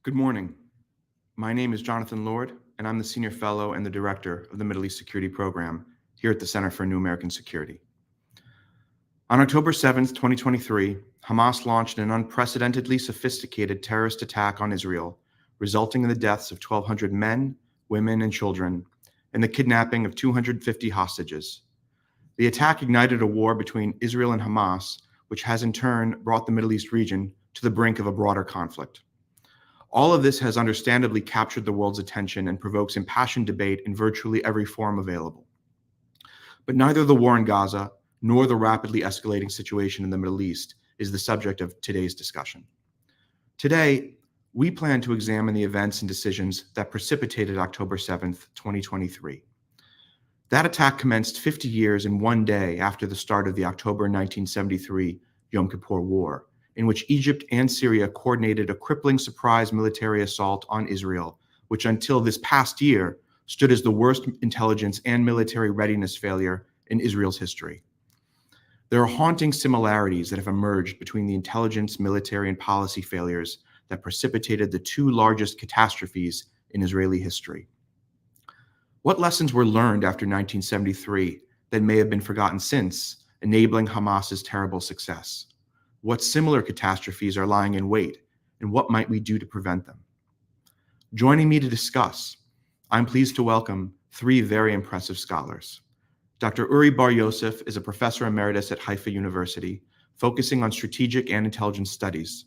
Good morning. My name is Jonathan Lord, and I'm the Senior Fellow and the Director of the Middle East Security Program here at the Center for New American Security. On October 7th, 2023, Hamas launched an unprecedentedly sophisticated terrorist attack on Israel, resulting in the deaths of 1,200 men, women, and children, and the kidnapping of 250 hostages. The attack ignited a war between Israel and Hamas, which has in turn brought the Middle East region to the brink of a broader conflict. All of this has understandably captured the world's attention and provokes impassioned debate in virtually every forum available. But neither the war in Gaza nor the rapidly escalating situation in the Middle East is the subject of today's discussion. Today, we plan to examine the events and decisions that precipitated October 7th, 2023. That attack commenced 50 years and one day after the start of the October 1973 Yom Kippur War, in which Egypt and Syria coordinated a crippling surprise military assault on Israel, which until this past year stood as the worst intelligence and military readiness failure in Israel's history. There are haunting similarities that have emerged between the intelligence, military, and policy failures that precipitated the two largest catastrophes in Israeli history. What lessons were learned after 1973 that may have been forgotten since, enabling Hamas's terrible success? What similar catastrophes are lying in wait, and what might we do to prevent them? Joining me to discuss, I'm pleased to welcome three very impressive scholars. Dr. Uri Bar-Joseph is a professor emeritus at Haifa University, focusing on strategic and intelligence studies.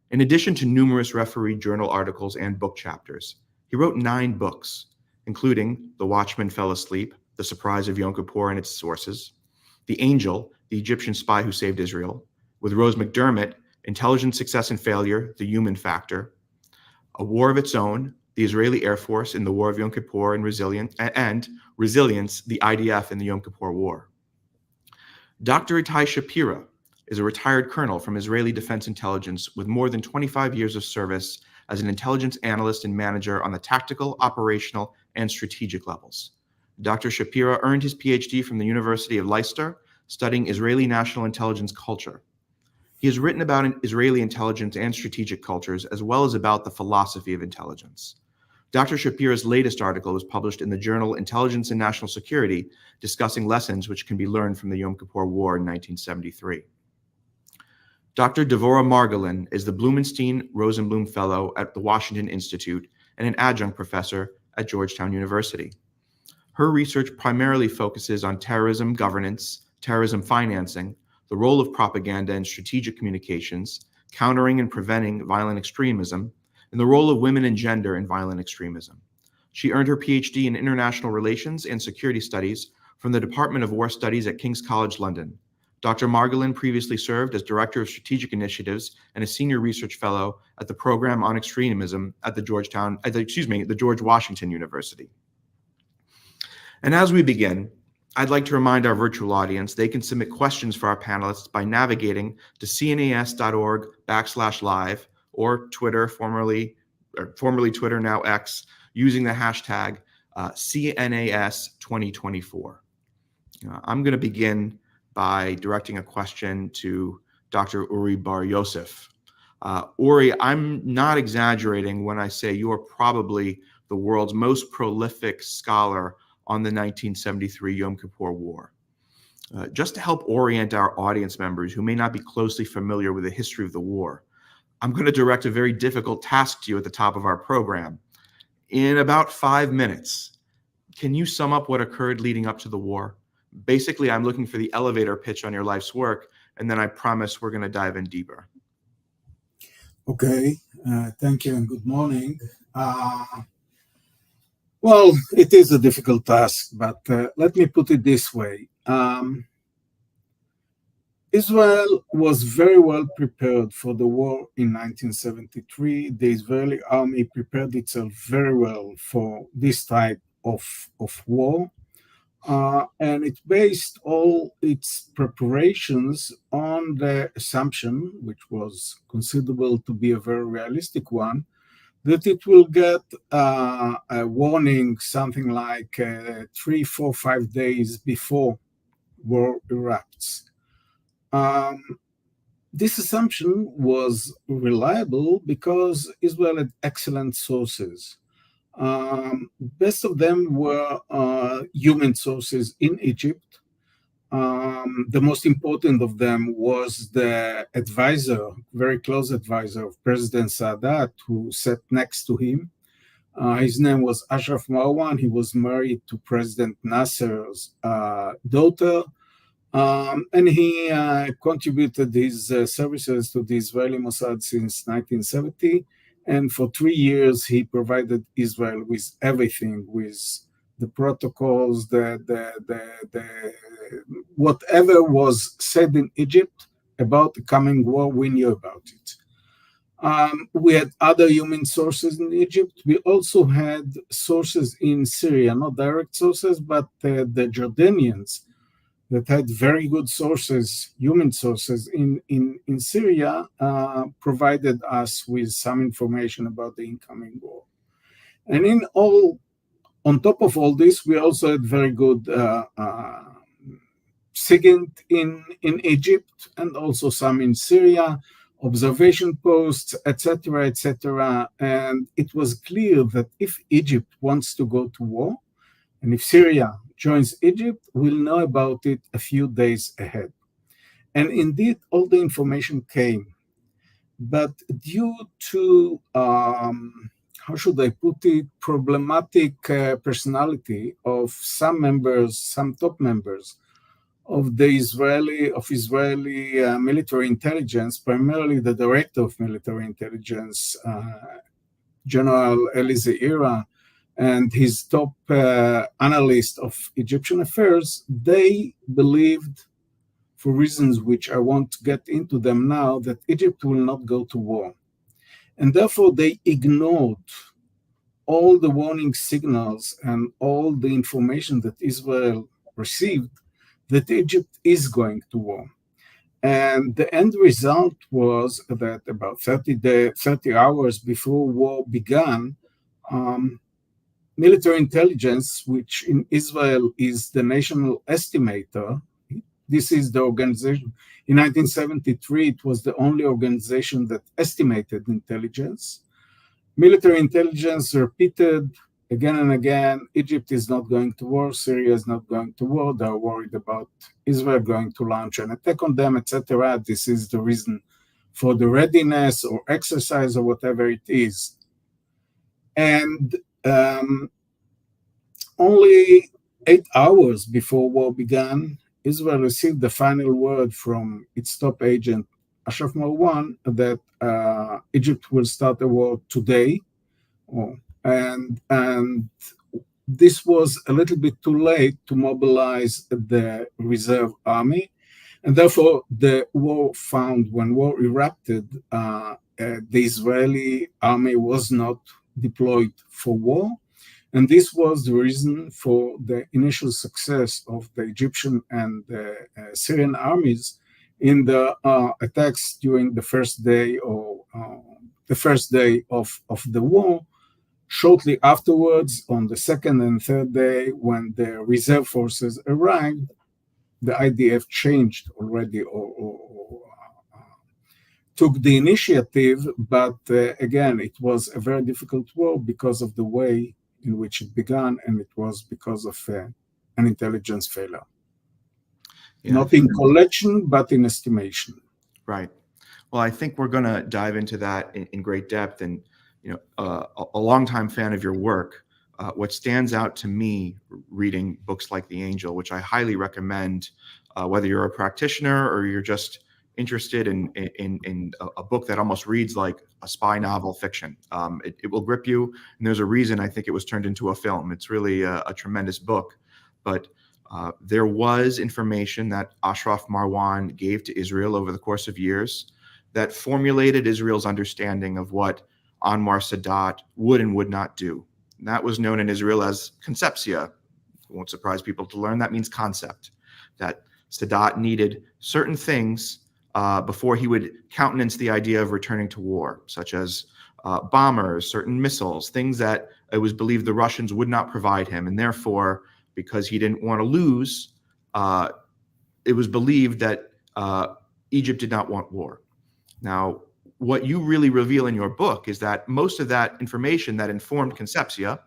In addition to numerous refereed journal articles and book chapters, he wrote 9 books, including The Watchman Fell Asleep, The Surprise of Yom Kippur and Its Sources, The Angel, the Egyptian Spy Who Saved Israel, with Rose McDermott, Intelligence, Success and Failure, The Human Factor, A War of Its Own, the Israeli Air Force in the War of Yom Kippur and Resilience, the IDF in the Yom Kippur War. Dr. Itai Shapira is a retired colonel from Israeli Defense Intelligence with more than 25 years of service as an intelligence analyst and manager on the tactical, operational, and strategic levels. Dr. Shapira earned his PhD from the University of Leicester, studying Israeli national intelligence culture. He has written about Israeli intelligence and strategic cultures, as well as about the philosophy of intelligence. Dr. Shapira's latest article was published in the journal Intelligence and National Security, discussing lessons which can be learned from the Yom Kippur War in 1973. Dr. Devorah Margolin is the Blumenstein-Rosenbloom Fellow at the Washington Institute and an adjunct professor at Georgetown University. Her research primarily focuses on terrorism governance, terrorism financing, the role of propaganda and strategic communications, countering and preventing violent extremism, and the role of women and gender in violent extremism. She earned her PhD in International Relations and Security Studies from the Department of War Studies at King's College London. Dr. Margolin previously served as Director of Strategic Initiatives and a Senior Research Fellow at the Program on Extremism at the George Washington University. And as we begin, I'd like to remind our virtual audience they can submit questions for our panelists by navigating to cnas.org/live or Twitter, formerly Twitter, now X, using the hashtag CNAS 2024. I'm going to begin by directing a question to Dr. Uri Bar-Joseph. Uri, I'm not exaggerating when I say you are probably the world's most prolific scholar on the 1973 Yom Kippur War. Just to help orient our audience members who may not be closely familiar with the history of the war, I'm going to direct a very difficult task to you at the top of our program. In about 5 minutes, can you sum up what occurred leading up to the war? Basically, I'm looking for the elevator pitch on your life's work, and then I promise we're going to dive in deeper. Okay, thank you and good morning. Well, it is a difficult task, but let me put it this way. Israel was very well prepared for the war in 1973. The Israeli army prepared itself very well for this type of war. And it based all its preparations on the assumption, which was considerable to be a very realistic one, that it will get a warning something like 3, 4, 5 days before war erupts. This assumption was reliable because Israel had excellent sources. Best of them were human sources in Egypt. The most important of them was the advisor, very close advisor of President Sadat, who sat next to him. His name was Ashraf Marwan. He was married to President Nasser's daughter, and he contributed his services to the Israeli Mossad since 1970. And for 3 years, he provided Israel with everything, with the protocols, whatever was said in Egypt about the coming war, we knew about it. We had other human sources in Egypt. We also had sources in Syria, not direct sources, but the Jordanians that had very good sources, human sources in Syria, provided us with some information about the incoming war. And on top of all this, we also had very good SIGINT in Egypt and also some in Syria, observation posts, etc., etc. And it was clear that if Egypt wants to go to war, and if Syria joins Egypt, we'll know about it a few days ahead. And indeed, all the information came. But due to, how should I put it, problematic personality of some members, some top members of the Israeli military intelligence, primarily the director of military intelligence, General Eli Zeira, and his top analyst of Egyptian affairs, they believed, for reasons which I won't get into them now, that Egypt will not go to war. And therefore, they ignored all the warning signals and all the information that Israel received that Egypt is going to war. And the end result was that about 30 hours before war began, military intelligence, which in Israel is the national estimator, this is the organization. In 1973, it was the only organization that estimated intelligence. Military intelligence repeated again and again, Egypt is not going to war, Syria is not going to war, they're worried about Israel going to launch an attack on them, etc. This is the reason for the readiness or exercise or whatever it is. And only 8 hours before war began, Israel received the final word from its top agent, Ashraf Marwan, that Egypt will start a war today. And this was a little bit too late to mobilize the reserve army. And therefore, when war erupted, the Israeli army was not deployed for war. And this was the reason for the initial success of the Egyptian and the Syrian armies in the attacks during the first day of the war. Shortly afterwards, on the second and third day, when the reserve forces arrived, the IDF changed already or took the initiative. But again, it was a very difficult war because of the way in which it began, and it was because of an intelligence failure. Yeah, not in collection, but in estimation. Right. Well, I think we're going to dive into that in great depth. And a longtime fan of your work, what stands out to me reading books like The Angel, which I highly recommend, whether you're a practitioner or you're just interested in a book that almost reads like a spy novel fiction. It will grip you, and there's a reason I think it was turned into a film. It's really a tremendous book. But there was information that Ashraf Marwan gave to Israel over the course of years that formulated Israel's understanding of what Anwar Sadat would and would not do. And that was known in Israel as conceptia. It won't surprise people to learn that means concept, that Sadat needed certain things before he would countenance the idea of returning to war, such as bombers, certain missiles, things that it was believed the Russians would not provide him. And therefore, because he didn't want to lose, it was believed that Egypt did not want war. Now, what you really reveal in your book is that most of that information that informed Concepcia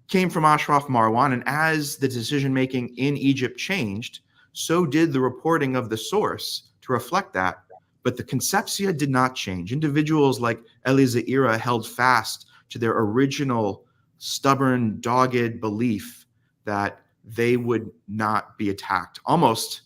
came from Ashraf Marwan, and as the decision-making in Egypt changed, so did the reporting of the source to reflect that. But the Concepcia did not change. Individuals like Eli Zaira held fast to their original stubborn, dogged belief that they would not be attacked. Almost,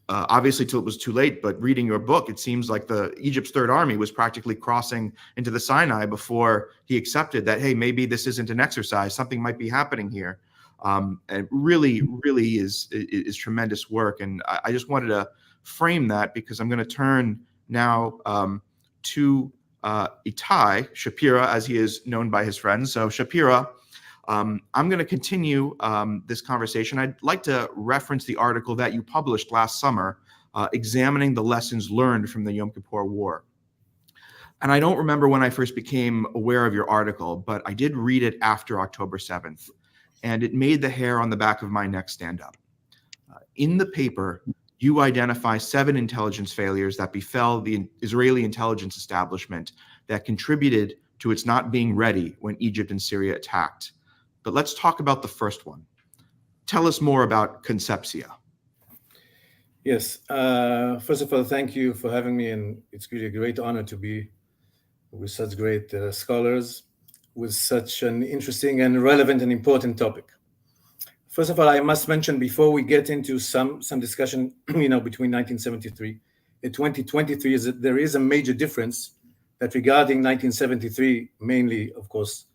obviously, till it was too late. But reading your book, it seems like Egypt's Third Army was practically crossing into the Sinai before he accepted that, hey, maybe this isn't an exercise. Something might be happening here. And really is tremendous work. And I just wanted to frame that because I'm going to turn now to Itai Shapira, as he is known by his friends. So Shapira, I'm going to continue this conversation. I'd like to reference the article that you published last summer, examining the lessons learned from the Yom Kippur War. And I don't remember when I first became aware of your article, but I did read it after October 7th, and it made the hair on the back of my neck stand up. In the paper, you identify 7 intelligence failures that befell the Israeli intelligence establishment that contributed to its not being ready when Egypt and Syria attacked. But let's talk about the first one. Tell us more about Concepcia. Yes. First of all, thank you for having me, and it's really a great honor to be with such great scholars with such an interesting and relevant and important topic. First of all, I must mention before we get into some discussion, between 1973 and 2023, is that there is a major difference that regarding 1973, mainly, of course,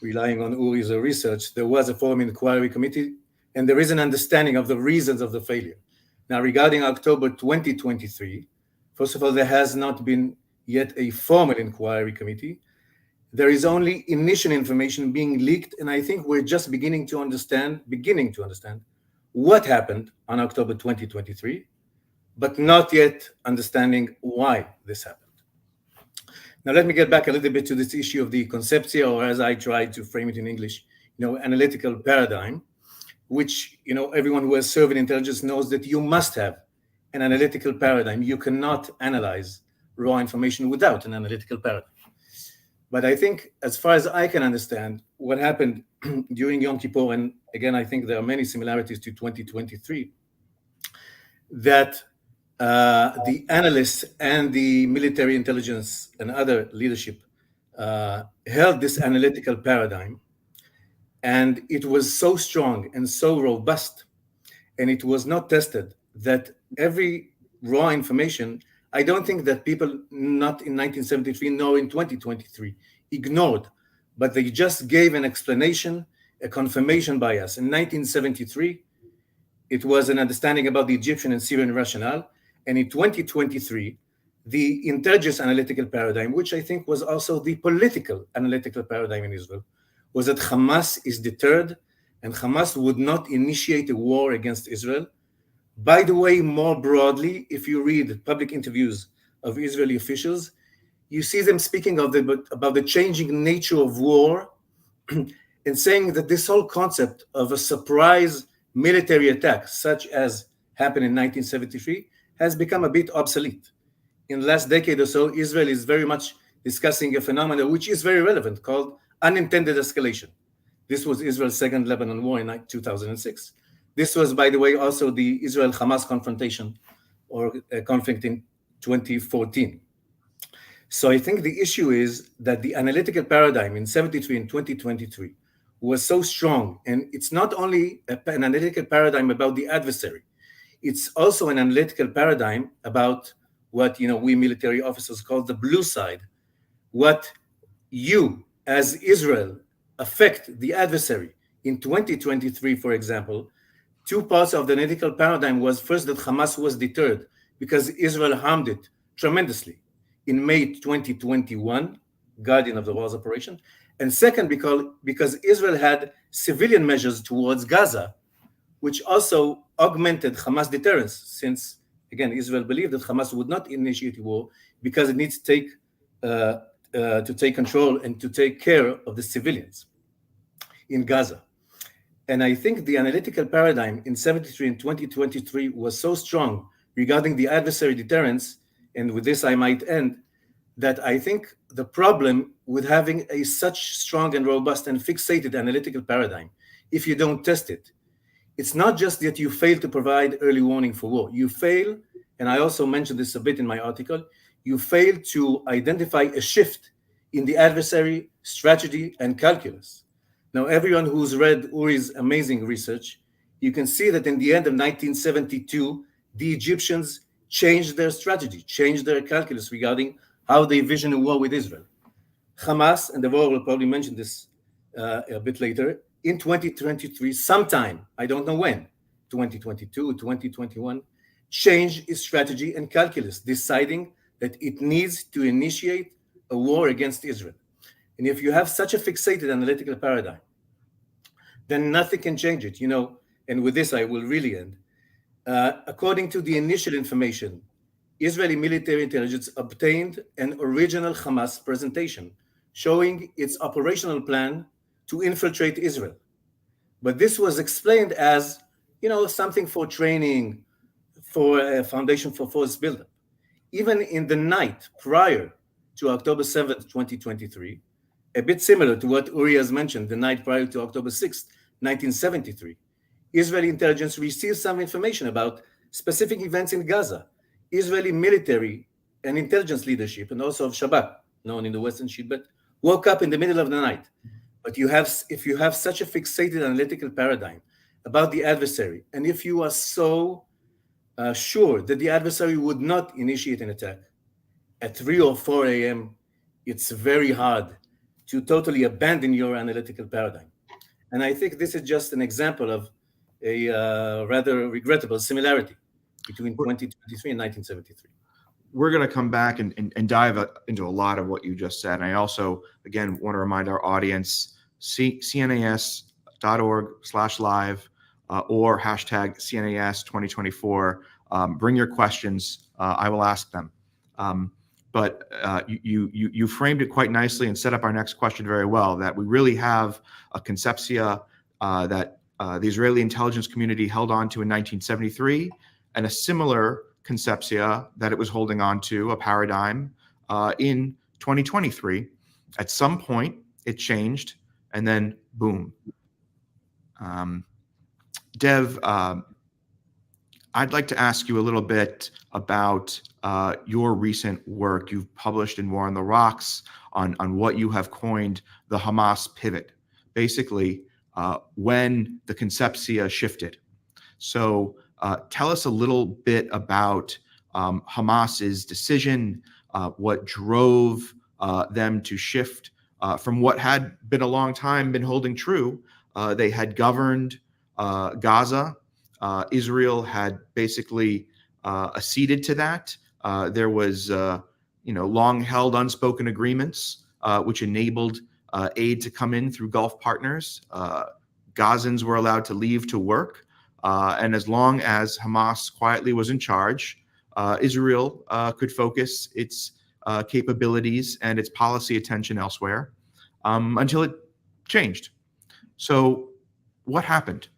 relying on Uri's research, there was a forum inquiry committee, and there is an understanding of the reasons of the failure. Now, regarding October 2023, first of all, there has not been yet a formal inquiry committee. There is only initial information being leaked, and I think we're just beginning to understand what happened on October 2023, but not yet understanding why this happened. Now, let me get back a little bit to this issue of the Concepcia, or as I tried to frame it in English, analytical paradigm, which, everyone who has served in intelligence knows that you must have an analytical paradigm. You cannot analyze raw information without an analytical paradigm. But I think, as far as I can understand, what happened during Yom Kippur, and again, I think there are many similarities to 2023, that the analysts and the military intelligence and other leadership held this analytical paradigm, and it was so strong and so robust, and it was not tested, that every raw information, I don't think that people, not in 1973 nor in 2023, ignored, but they just gave an explanation, a confirmation bias. In 1973, it was an understanding about the Egyptian and Syrian rationale. And in 2023, the intelligence analytical paradigm, which I think was also the political analytical paradigm in Israel, was that Hamas is deterred and Hamas would not initiate a war against Israel. By the way, more broadly, if you read public interviews of Israeli officials, you see them speaking about the changing nature of war and saying that this whole concept of a surprise military attack, such as happened in 1973, has become a bit obsolete. In the last decade or so, Israel is very much discussing a phenomenon which is very relevant, called unintended escalation. This was Israel's second Lebanon war in 2006. This was, by the way, also the Israel-Hamas confrontation or conflict in 2014. So I think the issue is that the analytical paradigm in 73 and 2023 was so strong, and it's not only an analytical paradigm about the adversary, it's also an analytical paradigm about what we military officers call the blue side, what you as Israel affect the adversary. In 2023, for example, 2 parts of the analytical paradigm was first that Hamas was deterred because Israel harmed it tremendously in May 2021, Guardian of the Walls operation, and second, because Israel had civilian measures towards Gaza, which also augmented Hamas deterrence, since, again, Israel believed that Hamas would not initiate a war because it needs to take control and to take care of the civilians in Gaza. And I think the analytical paradigm in 73 and 2023 was so strong regarding the adversary deterrence and with this I might end, that I think the problem with having a such strong and robust and fixated analytical paradigm, if you don't test it, it's not just that you fail to provide early warning for war. You fail, and I also mentioned this a bit in my article, you fail to identify a shift in the adversary strategy and calculus. Now, everyone who's read Uri's amazing research, you can see that in the end of 1972, the Egyptians changed their strategy, changed their calculus regarding how they vision a war with Israel. Hamas, and Devorah will probably mention this a bit later, in 2023, sometime, I don't know when, 2022, 2021, changed its strategy and calculus, deciding that it needs to initiate a war against Israel. And if you have such a fixated analytical paradigm, then nothing can change it, and with this I will really end. According to the initial information, Israeli military intelligence obtained an original Hamas presentation showing its operational plan to infiltrate Israel. But this was explained as, something for training, for a foundation for force buildup. Even in the night prior to October 7th, 2023, a bit similar to what Uri has mentioned, the night prior to October 6th, 1973, Israeli intelligence received some information about specific events in Gaza. Israeli military and intelligence leadership, and also of Shabak, known in the Western Sheet, but woke up in the middle of the night. But if you have such a fixated analytical paradigm about the adversary, and if you are so sure that the adversary would not initiate an attack at 3 or 4 a.m., it's very hard to totally abandon your analytical paradigm. And I think this is just an example of a rather regrettable similarity between 2023 and 1973. We're going to come back and dive into a lot of what you just said. And I also, again, want to remind our audience, CNAS.org/live or hashtag CNAS 2024. Bring your questions. I will ask them. But you framed it quite nicely and set up our next question very well, that we really have a concepcia that the Israeli intelligence community held on to in 1973, and a similar concepcia that it was holding on to, a paradigm, in 2023. At some point, it changed, and then boom. Dev, I'd like to ask you a little bit about your recent work. You've published in War on the Rocks on what you have coined the Hamas pivot, basically when the concepcia shifted. So tell us a little bit about Hamas's decision, what drove them to shift from what had been a long time been holding true. They had governed Gaza. Israel had basically acceded to that. There was, long-held unspoken agreements which enabled aid to come in through Gulf partners. Gazans were allowed to leave to work. And as long as Hamas quietly was in charge, Israel could focus its capabilities and its policy attention elsewhere until it changed. So what happened?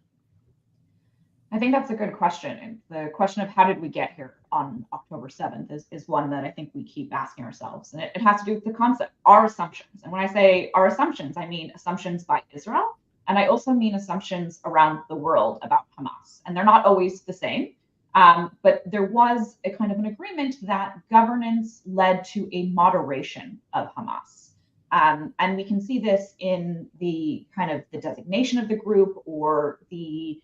I think that's a good question. And the question of how did we get here on October 7th is one that I think we keep asking ourselves. And it has to do with the concept, our assumptions. And when I say our assumptions, I mean assumptions by Israel. And I also mean assumptions around the world about Hamas. And they're not always the same. But there was a kind of an agreement that governance led to a moderation of Hamas. And we can see this in the kind of the designation of the group or the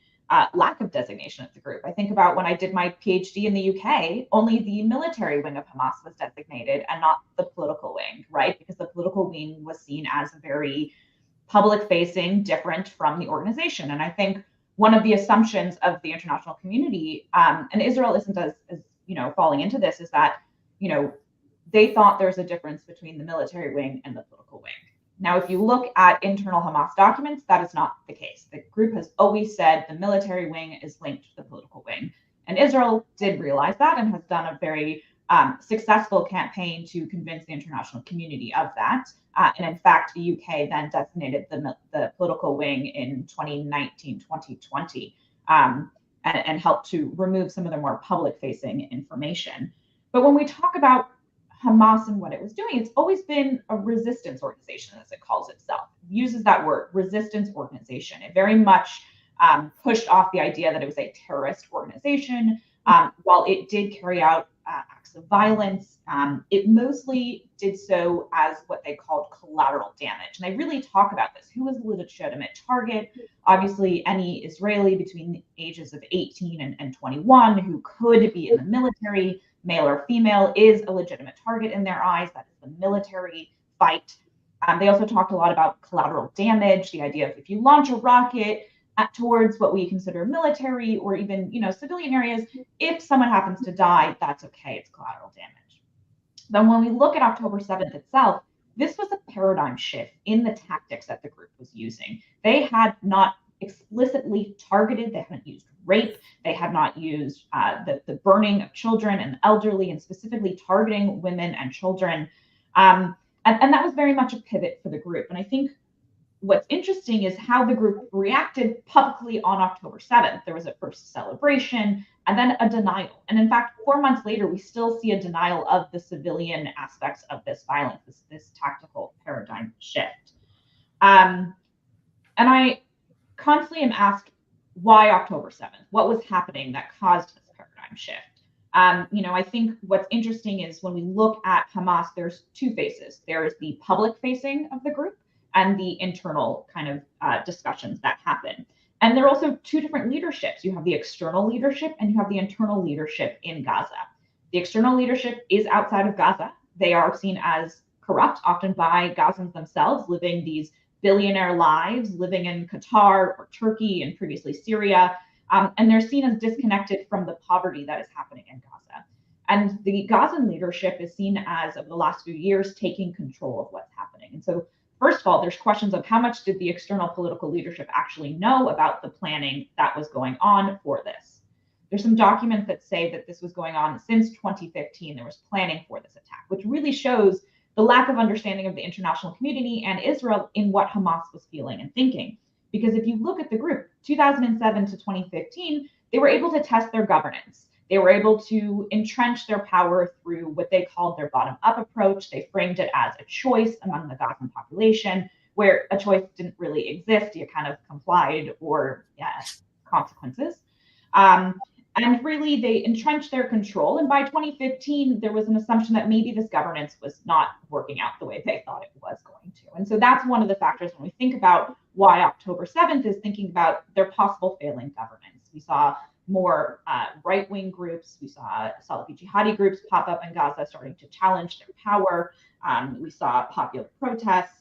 lack of designation of the group. I think about when I did my PhD in the UK, only the military wing of Hamas was designated and not the political wing, right? Because the political wing was seen as very public-facing, different from the organization. And I think one of the assumptions of the international community, and Israel isn't as falling into this, is that, they thought there's a difference between the military wing and the political wing. Now, if you look at internal Hamas documents, that is not the case. The group has always said the military wing is linked to the political wing. And Israel did realize that and has done a very successful campaign to convince the international community of that. And in fact, the UK then designated the political wing in 2019, 2020, and helped to remove some of the more public-facing information. But when we talk about Hamas and what it was doing, it's always been a resistance organization, as it calls itself. It uses that word, resistance organization. It very much pushed off the idea that it was a terrorist organization. While it did carry out acts of violence, it mostly did so as what they called collateral damage. And they really talk about this. Who was the legitimate target? Obviously, any Israeli between the ages of 18 and 21 who could be in the military, male or female, is a legitimate target in their eyes. That is the military fight. They also talked a lot about collateral damage, the idea of if you launch a rocket towards what we consider military or even, civilian areas, if someone happens to die, that's okay. It's collateral damage. Then when we look at October 7th itself, this was a paradigm shift in the tactics that the group was using. They had not explicitly targeted, they hadn't used rape, they had not used the burning of children and elderly, and specifically targeting women and children. And that was very much a pivot for the group. And I think what's interesting is how the group reacted publicly on October 7th. There was a first celebration and then a denial. And in fact, 4 months later, we still see a denial of the civilian aspects of this violence, this tactical paradigm shift. And I constantly am asked, why October 7th? What was happening that caused this paradigm shift? I think what's interesting is when we look at Hamas, there's two faces. There's the public facing of the group and the internal kind of discussions that happen. And there are also two different leaderships. You have the external leadership and you have the internal leadership in Gaza. The external leadership is outside of Gaza. They are seen as corrupt, often by Gazans themselves, living these billionaire lives, living in Qatar or Turkey and previously Syria. And they're seen as disconnected from the poverty that is happening in Gaza. And the Gazan leadership is seen as, over the last few years, taking control of what's happening. And so, first of all, there's questions of how much did the external political leadership actually know about the planning that was going on for this? There's some documents that say that this was going on since 2015. There was planning for this attack, which really shows the lack of understanding of the international community and Israel in what Hamas was feeling and thinking. Because if you look at the group, 2007 to 2015, they were able to test their governance. They were able to entrench their power through what they called their bottom-up approach. They framed it as a choice among the Gazan population, where a choice didn't really exist. You kind of complied or consequences. And really, they entrenched their control. And by 2015, there was an assumption that maybe this governance was not working out the way they thought it was going to. And so that's one of the factors when we think about why October 7th is thinking about their possible failing governance. We saw more right-wing groups. We saw Salafi jihadi groups pop up in Gaza starting to challenge their power. We saw popular protests.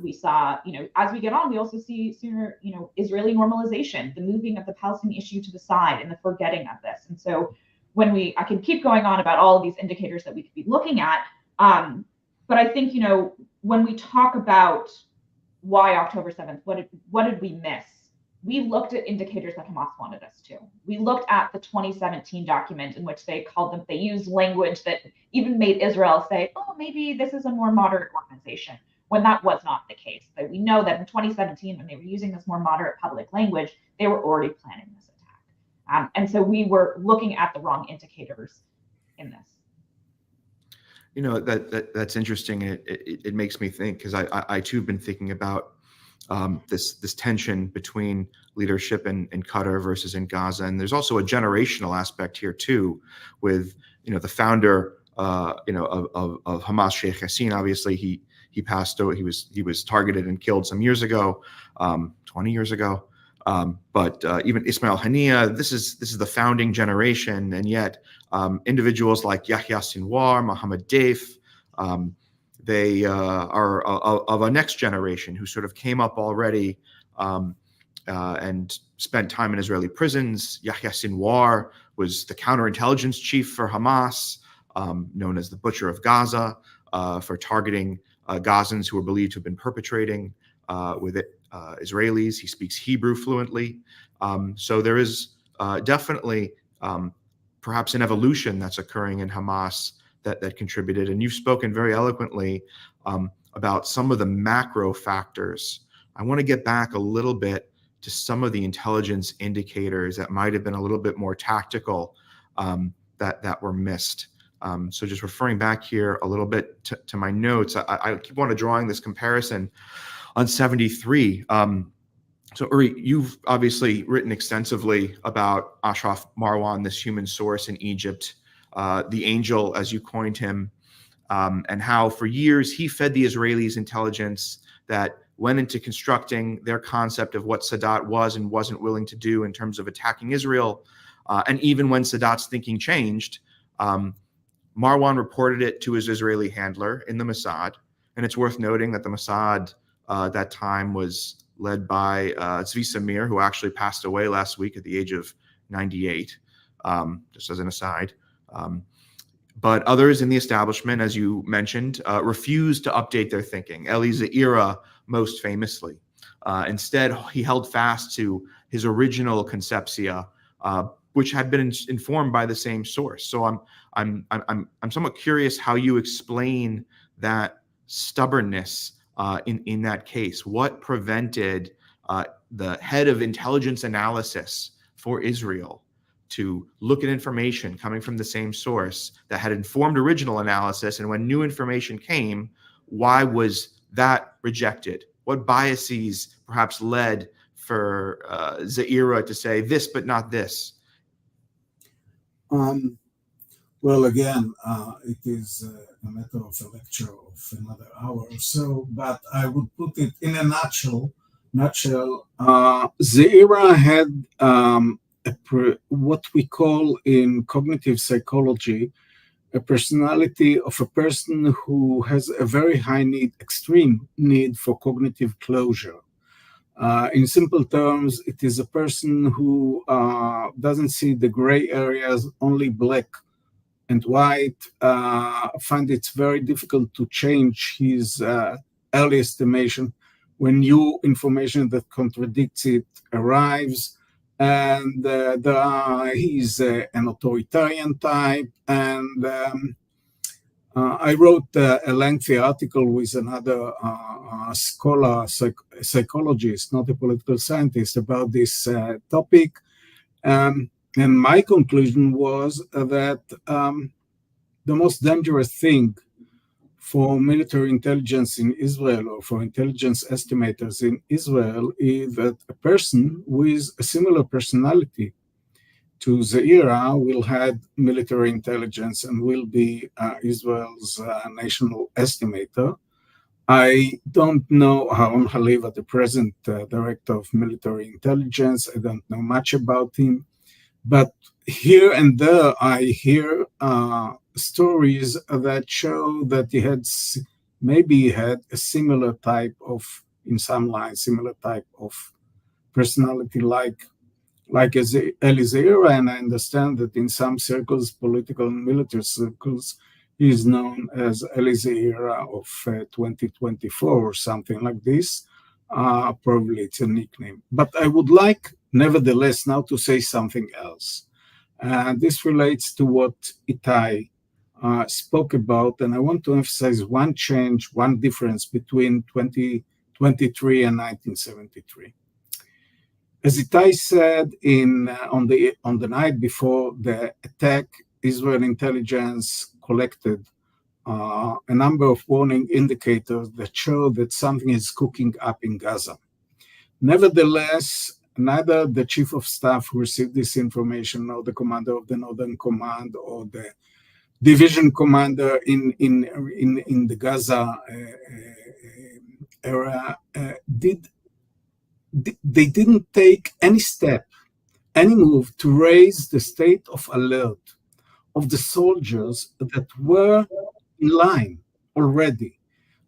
We saw, as we get on, we also see sooner, Israeli normalization, the moving of the Palestinian issue to the side and the forgetting of this. And so I can keep going on about all of these indicators that we could be looking at. But I think, when we talk about why October 7th, what did we miss? We looked at indicators that Hamas wanted us to. We looked at the 2017 document in which they used language that even made Israel say, oh, maybe this is a more moderate organization, when that was not the case. But we know that in 2017, when they were using this more moderate public language, they were already planning this attack. And so we were looking at the wrong indicators in this. That's interesting. It makes me think, because I too have been thinking about this tension between leadership in Qatar versus in Gaza. And there's also a generational aspect here too, with the founder of Hamas, Sheikh Yassin. Obviously he passed away. He was targeted and killed some years ago, 20 years ago. But even Ismail Haniyeh, this is the founding generation, and yet individuals like Yahya Sinwar, Mohammed Deif, they are of a next generation who sort of came up already and spent time in Israeli prisons. Yahya Sinwar was the counterintelligence chief for Hamas, known as the Butcher of Gaza, for targeting Gazans who were believed to have been perpetrating with Israelis. He speaks Hebrew fluently. So there is definitely perhaps an evolution that's occurring in Hamas that contributed. And you've spoken very eloquently about some of the macro factors. I want to get back a little bit to some of the intelligence indicators that might have been a little bit more tactical that were missed. So just referring back here a little bit to my notes, I keep on drawing this comparison on 73. So Uri, you've obviously written extensively about Ashraf Marwan, this human source in Egypt, the angel, as you coined him, and how for years he fed the Israelis intelligence that went into constructing their concept of what Sadat was and wasn't willing to do in terms of attacking Israel. And even when Sadat's thinking changed, Marwan reported it to his Israeli handler in the Mossad. And it's worth noting that the Mossad at that time was led by Zvi Samir, who actually passed away last week at the age of 98, just as an aside. But others in the establishment, as you mentioned, refused to update their thinking. Eli Ze'ira, most famously. Instead, he held fast to his original conceptia, which had been informed by the same source. So I'm somewhat curious how you explain that stubbornness in that case. What prevented the head of intelligence analysis for Israel to look at information coming from the same source that had informed original analysis, and when new information came, why was that rejected? What biases perhaps led for Ze'ira to say this but not this? Well, again, it is a matter of a lecture of another hour or so, but I would put it in a nutshell. Ze'ira had what we call in cognitive psychology a personality of a person who has a very high need, extreme need for cognitive closure. In simple terms, it is a person who doesn't see the gray areas, only black and white, find it very difficult to change his early estimation when new information that contradicts it arrives. And he's an authoritarian type. And I wrote a lengthy article with another scholar, psychologist, not a political scientist, about this topic. And my conclusion was that the most dangerous thing for military intelligence in Israel, or for intelligence estimators in Israel, is that a person with a similar personality to Ze'ira will have military intelligence and will be Israel's national estimator. I don't know Haron Haliva, the present director of military intelligence. I don't know much about him. But here and there, I hear stories that show that he had a similar type of, in some lines, similar type of personality like Eli Ze'ira, and I understand that in some circles, political and military circles, he is known as Eli Ze'ira of 2024 or something like this. Probably it's a nickname. But I would like, nevertheless, now to say something else. This relates to what Itai spoke about, and I want to emphasize one change, one difference between 2023 and 1973. As Itai said on the night before the attack, Israel intelligence collected a number of warning indicators that show that something is cooking up in Gaza. Nevertheless, neither the chief of staff who received this information, nor the commander of the Northern Command, or the division commander in the Gaza area they didn't take any step, any move to raise the state of alert of the soldiers that were in line already,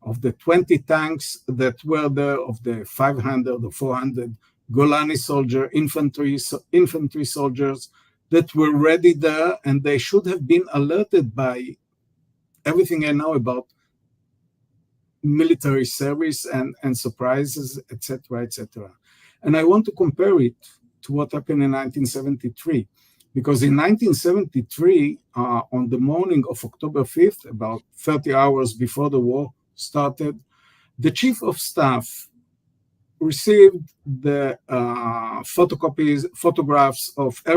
of the 20 tanks that were there, of the 500 or 400 Golani soldier, infantry soldiers that were ready there, and they should have been alerted by everything I know about military service and surprises, etc., etc. And I want to compare it to what happened in 1973, because in 1973, on the morning of October 5th, about 30 hours before the war started, the chief of staff received the air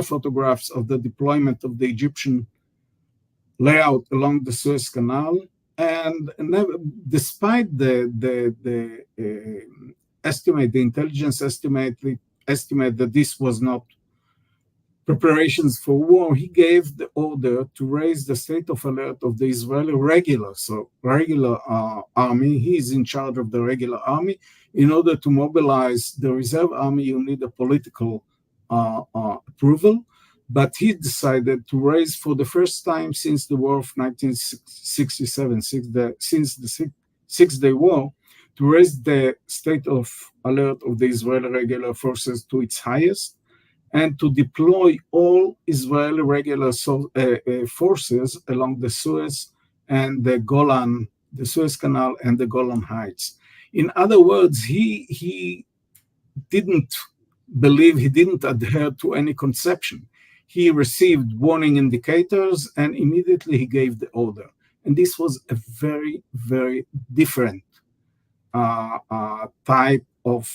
photographs of the deployment of the Egyptian layout along the Suez Canal, and despite the estimate, the intelligence estimate that this was not preparations for war, he gave the order to raise the state of alert of the Israeli regular army. He is in charge of the regular army. In order to mobilize the reserve army, you need a political approval. But he decided to raise, for the first time since the war of 1967, since the Six-Day War, to raise the state of alert of the Israeli regular forces to its highest, and to deploy all Israeli regular forces along the Suez and the Golan, the Suez Canal and the Golan Heights. In other words, he didn't adhere to any conception. He received warning indicators and immediately he gave the order. And this was a very, very different type of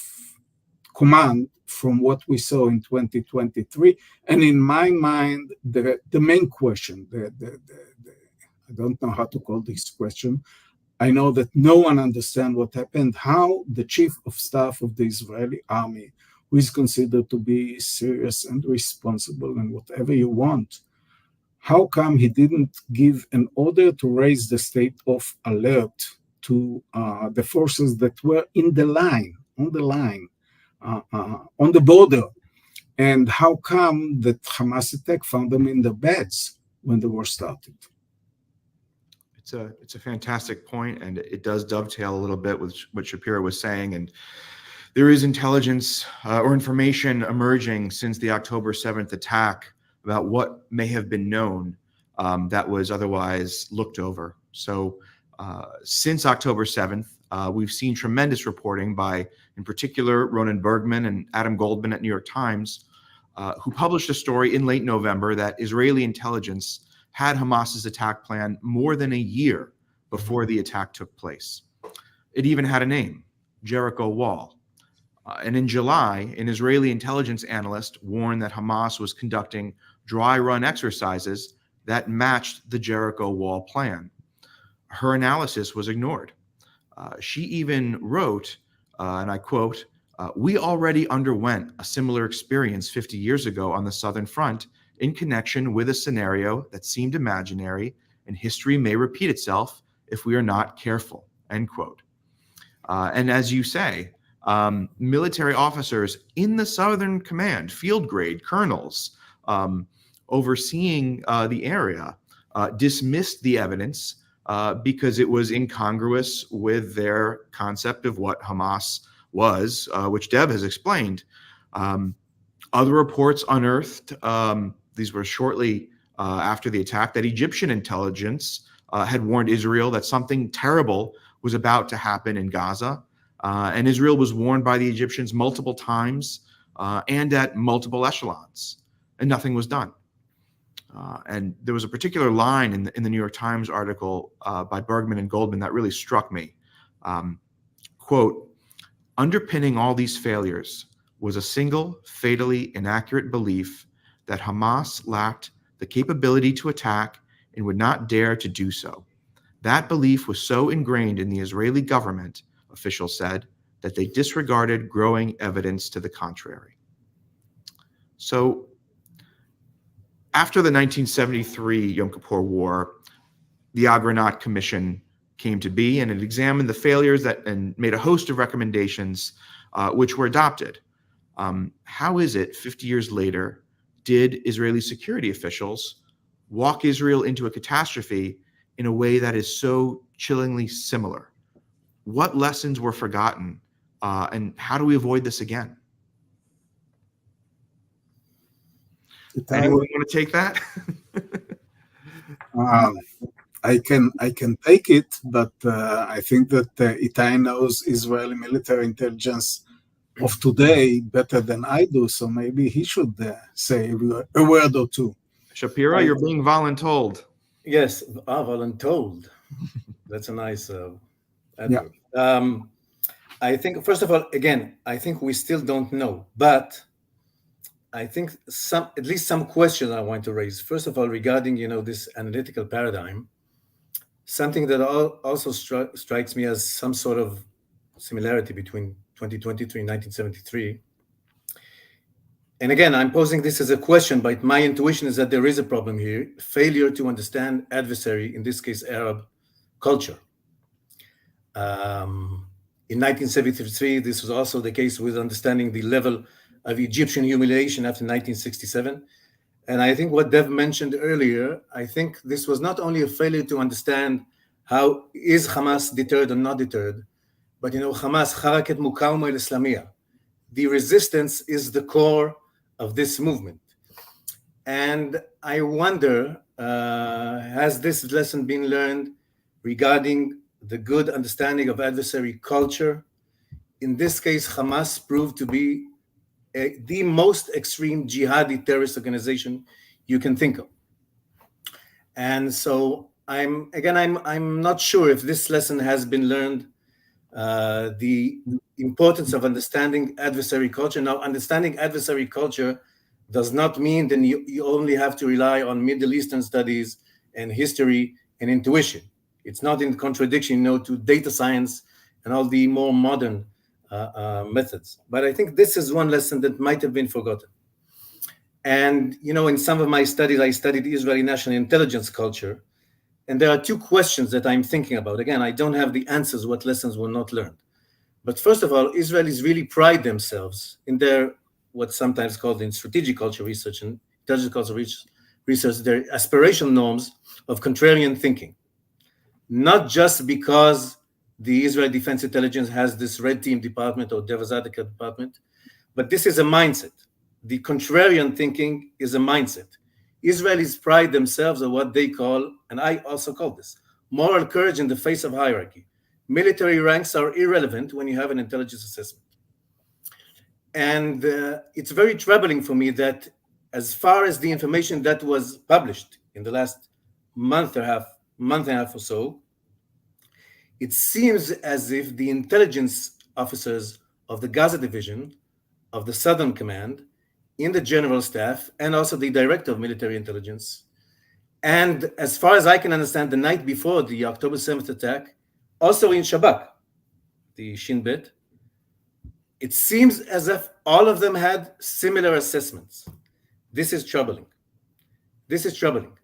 command from what we saw in 2023. And in my mind, the main question, I don't know how to call this question. I know that no one understands what happened, how the chief of staff of the Israeli army, who is considered to be serious and responsible and whatever you want, how come he didn't give an order to raise the state of alert to the forces that were on the border? And how come that Hamas attack found them in the beds when the war started? It's a fantastic point, and it does dovetail a little bit with what Shapira was saying. And there is intelligence or information emerging since the October 7th attack about what may have been known that was otherwise looked over. So since October 7th, we've seen tremendous reporting by, in particular, Ronan Bergman and Adam Goldman at New York Times, who published a story in late November that Israeli intelligence had Hamas's attack plan more than a year before the attack took place. It even had a name, Jericho Wall. And in July, an Israeli intelligence analyst warned that Hamas was conducting dry run exercises that matched the Jericho Wall plan. Her analysis was ignored. She even wrote, and I quote, "We already underwent a similar experience 50 years ago on the Southern Front in connection with a scenario that seemed imaginary, and history may repeat itself if we are not careful," end quote. And as you say, military officers in the Southern Command, field grade colonels overseeing the area, dismissed the evidence because it was incongruous with their concept of what Hamas was, which Deb has explained. Other reports unearthed, these were shortly after the attack, that Egyptian intelligence had warned Israel that something terrible was about to happen in Gaza. And Israel was warned by the Egyptians multiple times and at multiple echelons, and nothing was done. And there was a particular line in the New York Times article by Bergman and Goldman that really struck me. Quote, "Underpinning all these failures was a single fatally inaccurate belief that Hamas lacked the capability to attack and would not dare to do so. That belief was so ingrained in the Israeli government," officials said, "that they disregarded growing evidence to the contrary." So after the 1973 Yom Kippur War, the Agranat Commission came to be, and it examined the failures and made a host of recommendations which were adopted. How is it 50 years later did Israeli security officials walk Israel into a catastrophe in a way that is so chillingly similar? What lessons were forgotten, and how do we avoid this again? Anyone want to take that? I can take it, but I think that Itai knows Israeli military intelligence of today better than I do, so maybe he should say a word or two. Shapira, you're being voluntold. Yes, voluntold. That's a nice adverb. Yeah. I think, first of all, again, I think we still don't know, but I think at least some questions I want to raise. First of all, regarding this analytical paradigm, something that also strikes me as some sort of similarity between 2023 and 1973. And again, I'm posing this as a question, but my intuition is that there is a problem here: failure to understand adversary, in this case, Arab culture. In 1973, this was also the case with understanding the level of Egyptian humiliation after 1967. And I think what Dev mentioned earlier, I think this was not only a failure to understand how is Hamas deterred or not deterred, but Hamas, Harakat Muqawma al-Islamiyya, the resistance is the core of this movement. And I wonder, has this lesson been learned regarding the good understanding of adversary culture? In this case, Hamas proved to be the most extreme jihadi terrorist organization you can think of. And so I'm not sure if this lesson has been learned, the importance of understanding adversary culture. Now, understanding adversary culture does not mean then you only have to rely on Middle Eastern studies and history and intuition. It's not in contradiction, to data science and all the more modern methods. But I think this is one lesson that might have been forgotten. And, in some of my studies, I studied Israeli national intelligence culture. And there are two questions that I'm thinking about. Again, I don't have the answers what lessons were not learned. But first of all, Israelis really pride themselves in their, what's sometimes called in strategic culture research and intelligence culture research, their aspirational norms of contrarian thinking. Not just because the Israel Defense Intelligence has this red team department or Devorah department, but this is a mindset. The contrarian thinking is a mindset. Israelis pride themselves on what they call, and I also call this, moral courage in the face of hierarchy. Military ranks are irrelevant when you have an intelligence assessment. And it's very troubling for me that as far as the information that was published in the last month and a half or so, it seems as if the intelligence officers of the Gaza division, of the Southern Command, in the general staff, and also the director of military intelligence, and as far as I can understand, the night before the October 7th attack, also in Shabak, the Shin Bet, it seems as if all of them had similar assessments. This is troubling. This is troubling.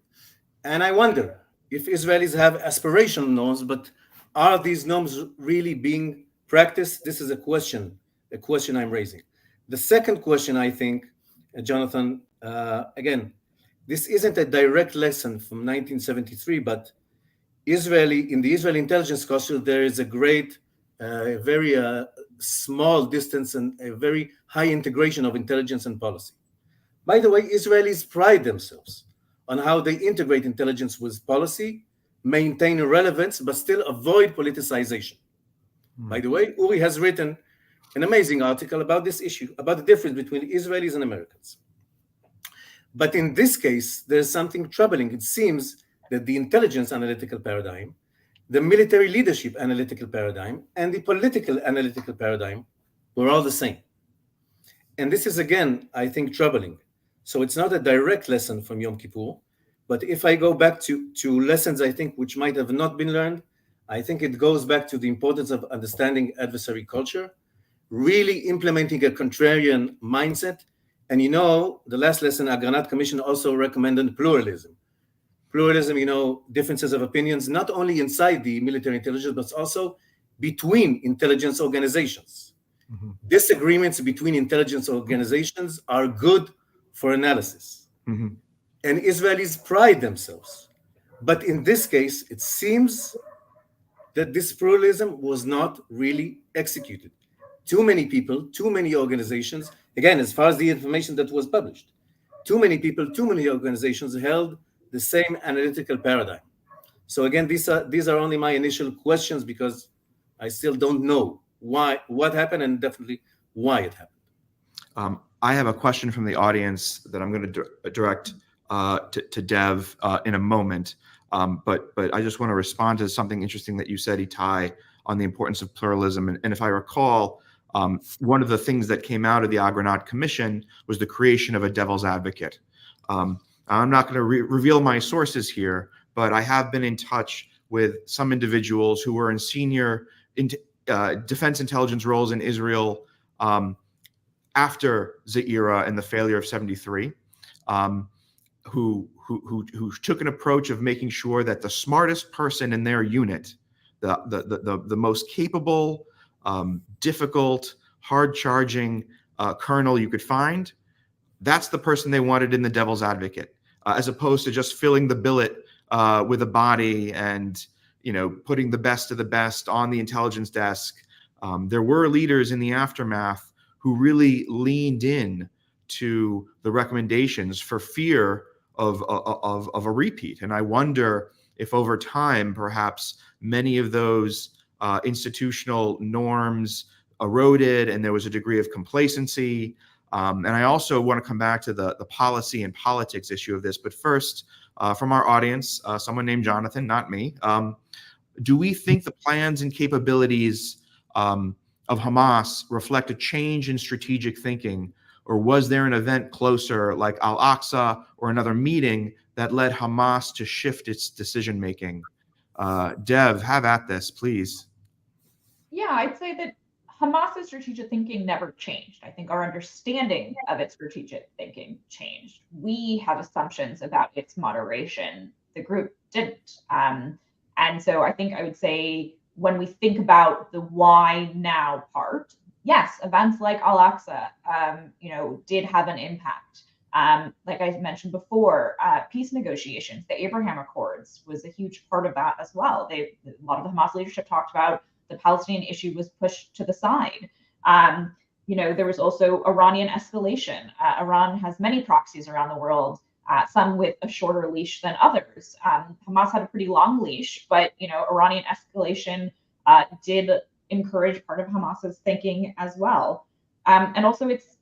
And I wonder if Israelis have aspirational norms, but are these norms really being practiced? This is a question I'm raising. The second question, I think, Jonathan, again, this isn't a direct lesson from 1973, but in the Israeli intelligence culture, there is a great, very small distance and a very high integration of intelligence and policy. By the way, Israelis pride themselves on how they integrate intelligence with policy, maintain relevance, but still avoid politicization. By the way, Uri has written an amazing article about this issue, about the difference between Israelis and Americans. But in this case, there's something troubling. It seems that the intelligence analytical paradigm, the military leadership analytical paradigm, and the political analytical paradigm were all the same. And this is, again, I think, troubling. So it's not a direct lesson from Yom Kippur, but if I go back to lessons, I think, which might have not been learned, I think it goes back to the importance of understanding adversary culture, really implementing a contrarian mindset. And the last lesson, Agranat Commission also recommended pluralism. Pluralism, differences of opinions, not only inside the military intelligence, but also between intelligence organizations. Mm-hmm. Disagreements between intelligence organizations are good for analysis. Mm-hmm. And Israelis pride themselves. But in this case, it seems that this pluralism was not really executed. Too many people, too many organizations, again, as far as the information that was published, too many people, too many organizations held the same analytical paradigm. So again, these are only my initial questions because I still don't know what happened and definitely why it happened. I have a question from the audience that I'm going to direct to Dev in a moment. But I just want to respond to something interesting that you said, Itai, on the importance of pluralism. And if I recall, One of the things that came out of the Agranat Commission was the creation of a devil's advocate. I'm not going to reveal my sources here, but I have been in touch with some individuals who were in senior defense intelligence roles in Israel after Zaira and the failure of 73, who took an approach of making sure that the smartest person in their unit, the most capable, difficult, hard-charging colonel you could find, that's the person they wanted in the devil's advocate, as opposed to just filling the billet with a body and putting the best of the best on the intelligence desk. There were leaders in the aftermath who really leaned in to the recommendations for fear of a repeat. And I wonder if over time, perhaps many of those institutional norms eroded and there was a degree of complacency. And I also want to come back to the policy and politics issue of this. But first, from our audience, someone named Jonathan, not me, do we think the plans and capabilities of Hamas reflect a change in strategic thinking, or was there an event closer like Al-Aqsa or another meeting that led Hamas to shift its decision-making? Dev, have at this, please. Yeah, I'd say that Hamas's strategic thinking never changed. I think our understanding of its strategic thinking changed. We have assumptions about its moderation. The group didn't. And so I think I would say when we think about the why now part, yes, events like Al-Aqsa, did have an impact. Like I mentioned before, peace negotiations, the Abraham Accords was a huge part of that as well. A lot of the Hamas leadership talked about the Palestinian issue was pushed to the side. There was also Iranian escalation. Iran has many proxies around the world, some with a shorter leash than others. Hamas had a pretty long leash, but Iranian escalation did encourage part of Hamas's thinking as well. And also its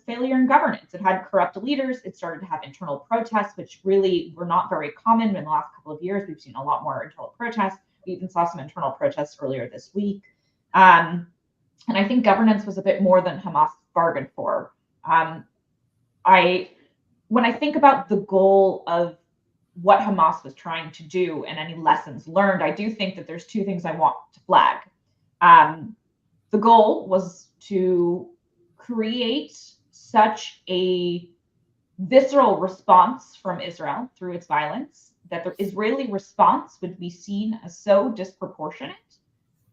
failure in governance. It had corrupt leaders. It started to have internal protests, which really were not very common in the last couple of years. We've seen a lot more internal protests. We even saw some internal protests earlier this week. And I think governance was a bit more than Hamas bargained for. When I think about the goal of what Hamas was trying to do and any lessons learned, I do think that there's two things I want to flag. The goal was to create such a visceral response from Israel through its violence that the Israeli response would be seen as so disproportionate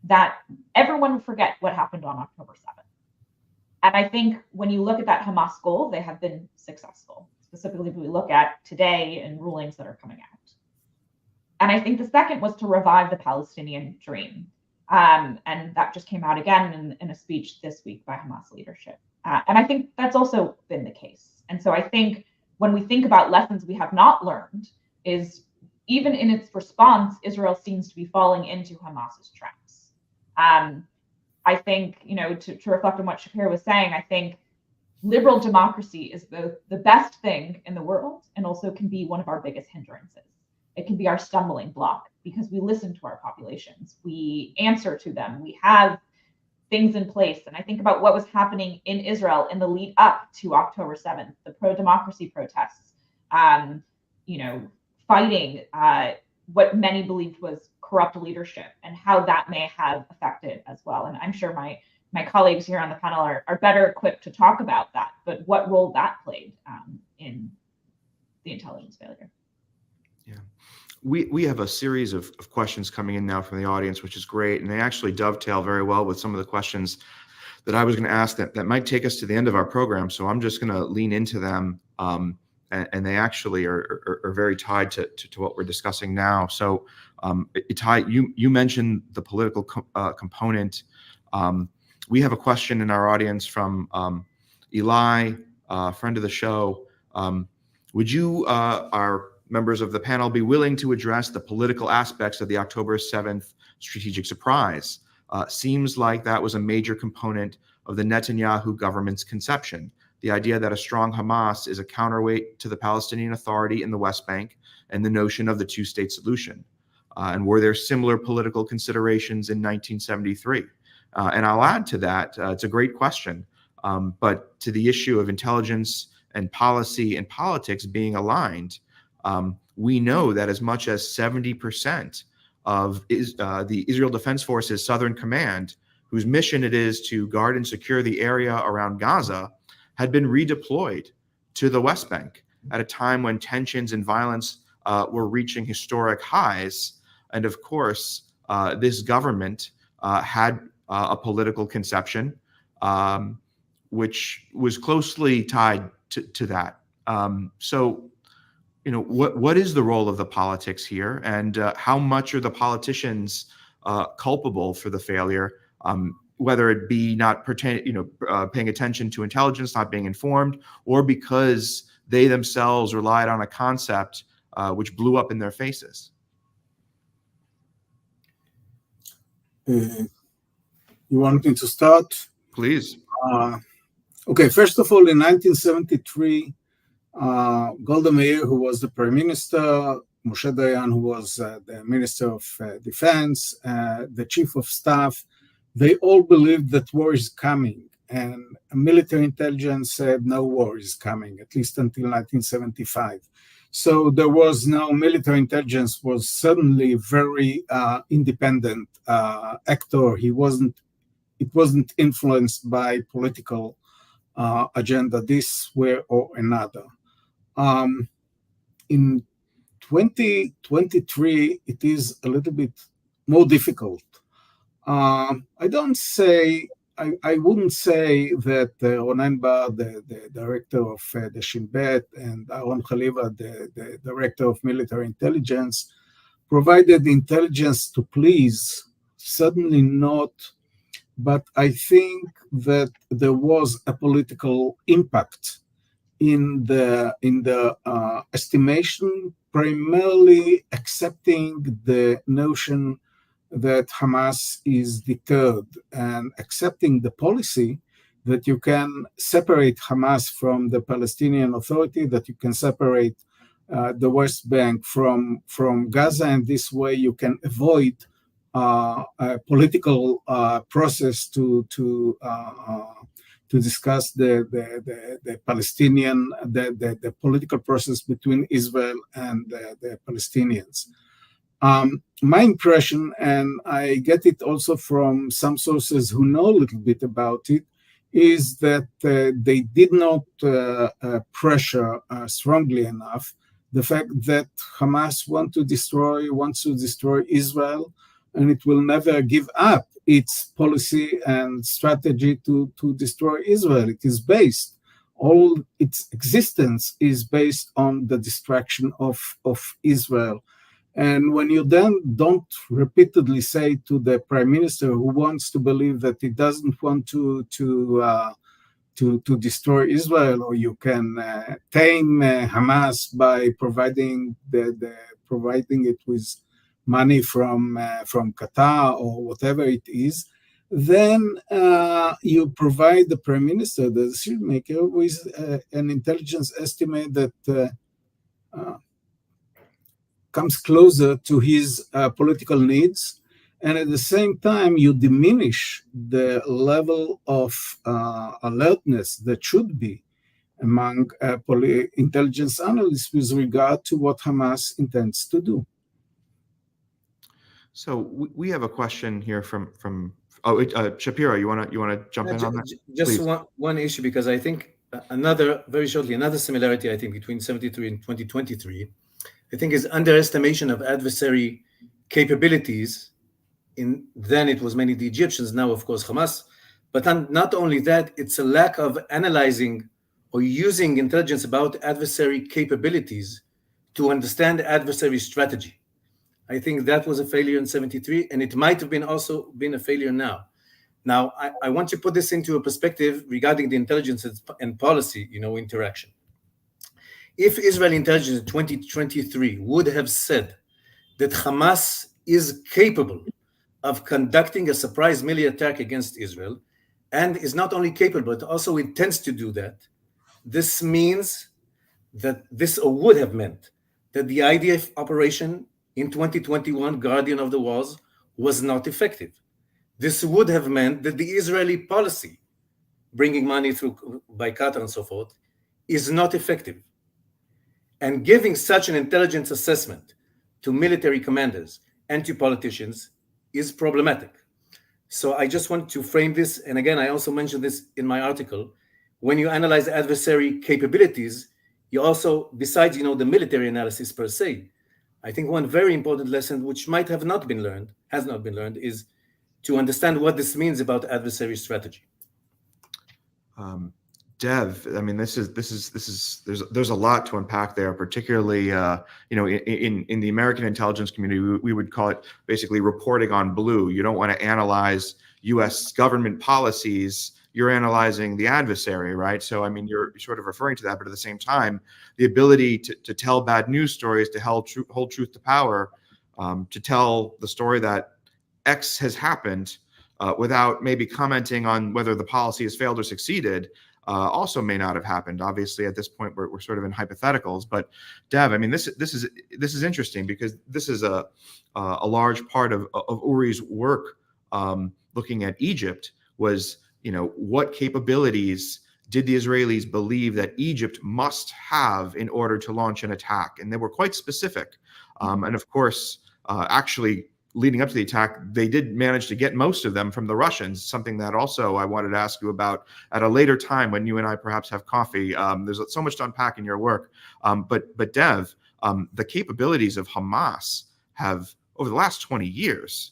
that everyone would forget what happened on October 7th. And I think when you look at that Hamas goal, they have been successful, specifically if we look at today and rulings that are coming out. And I think the second was to revive the Palestinian dream. And that just came out again in a speech this week by Hamas leadership. And I think that's also been the case. And so I think when we think about lessons we have not learned, is even in its response, Israel seems to be falling into Hamas's traps. I think, to reflect on what Shapira was saying, I think liberal democracy is both the best thing in the world and also can be one of our biggest hindrances. It can be our stumbling block because we listen to our populations, we answer to them, we have things in place. And I think about what was happening in Israel in the lead up to October 7th, the pro-democracy protests, fighting what many believed was corrupt leadership and how that may have affected as well. And I'm sure my colleagues here on the panel are better equipped to talk about that, but what role that played in the intelligence failure. Yeah. We have a series of questions coming in now from the audience, which is great. And they actually dovetail very well with some of the questions that I was going to ask that might take us to the end of our program. So I'm just going to lean into them. And they actually are very tied to what we're discussing now. So Itai, you mentioned the political component. We have a question in our audience from Eli, a friend of the show. Would you, our members of the panel, be willing to address the political aspects of the October 7th strategic surprise? Seems like that was a major component of the Netanyahu government's conception. The idea that a strong Hamas is a counterweight to the Palestinian Authority in the West Bank and the notion of the two-state solution. And were there similar political considerations in 1973? And I'll add to that, it's a great question, but to the issue of intelligence and policy and politics being aligned, we know that as much as 70% of the Israel Defense Forces Southern Command, whose mission it is to guard and secure the area around Gaza, had been redeployed to the West Bank at a time when tensions and violence were reaching historic highs. And of course, this government had a political conception which was closely tied to that. So, what is the role of the politics here, and how much are the politicians culpable for the failure? Whether it be not paying attention to intelligence, not being informed, or because they themselves relied on a concept which blew up in their faces. You want me to start? Please. Okay, first of all, in 1973, Golda Meir, who was the prime minister, Moshe Dayan, who was the minister of defense, the chief of staff, they all believed that war is coming, and military intelligence said no war is coming, at least until 1975. So there was no military intelligence was suddenly very independent actor. It wasn't influenced by political agenda this way or another. In 2023, it is a little bit more difficult. I wouldn't say that Ronen Bar, the director of the Shin Bet, and Aaron Khaliva, the director of military intelligence, provided intelligence to please. Certainly not. But I think that there was a political impact in the estimation, primarily accepting the notion that Hamas is deterred and accepting the policy that you can separate Hamas from the Palestinian Authority, that you can separate the West Bank from Gaza, and this way you can avoid a political process to discuss the Palestinian, the political process between Israel and the Palestinians. My impression, and I get it also from some sources who know a little bit about it, is that they did not pressure strongly enough the fact that Hamas wants to destroy Israel, and it will never give up its policy and strategy to destroy Israel. It is based, all its existence is based on the destruction of Israel. And when you then don't repeatedly say to the prime minister who wants to believe that he doesn't want to destroy Israel, or you can tame Hamas by providing it with money from Qatar or whatever it is, then you provide the prime minister, the decision maker, with an intelligence estimate that comes closer to his political needs, and at the same time you diminish the level of alertness that should be among intelligence analysts with regard to what Hamas intends to do. So we have a question here from Shapira. You want to jump in on that? Just one issue, because I think another similarity I think between 73 and 2023, I think, is underestimation of adversary capabilities. Then it was mainly the Egyptians, now of course Hamas. But not only that, it's a lack of analyzing or using intelligence about adversary capabilities to understand adversary strategy. I think that was a failure in 73, and it might have also been a failure now. Now, I want to put this into a perspective regarding the intelligence and policy, interaction. If Israeli intelligence in 2023 would have said that Hamas is capable of conducting a surprise military attack against Israel, and is not only capable, but also intends to do that, this means that would have meant that the IDF operation in 2021, Guardian of the Walls, was not effective. this would have meant that the Israeli policy, bringing money through by Qatar and so forth, is not effective. And giving such an intelligence assessment to military commanders and to politicians is problematic. So I just want to frame this, and again, I also mentioned this in my article. When you analyze adversary capabilities, you also, besides the military analysis per se, I think one very important lesson which might have not been learned, has not been learned, is to understand what this means about adversary strategy. Dev, I mean, there's a lot to unpack there, particularly in the American intelligence community, we would call it basically reporting on blue. You don't want to analyze U.S. government policies. You're analyzing the adversary, right? So, I mean, you're sort of referring to that, but at the same time, the ability to tell bad news stories, to hold truth to power, to tell the story that X has happened without maybe commenting on whether the policy has failed or succeeded, also may not have happened. Obviously, at this point, we're sort of in hypotheticals. But Dev, I mean, this is interesting because this is a large part of Uri's work looking at Egypt was, what capabilities did the Israelis believe that Egypt must have in order to launch an attack? And they were quite specific. And of course, actually, leading up to the attack, they did manage to get most of them from the Russians, something that also I wanted to ask you about at a later time when you and I perhaps have coffee. There's so much to unpack in your work. But Dev, the capabilities of Hamas have, over the last 20 years,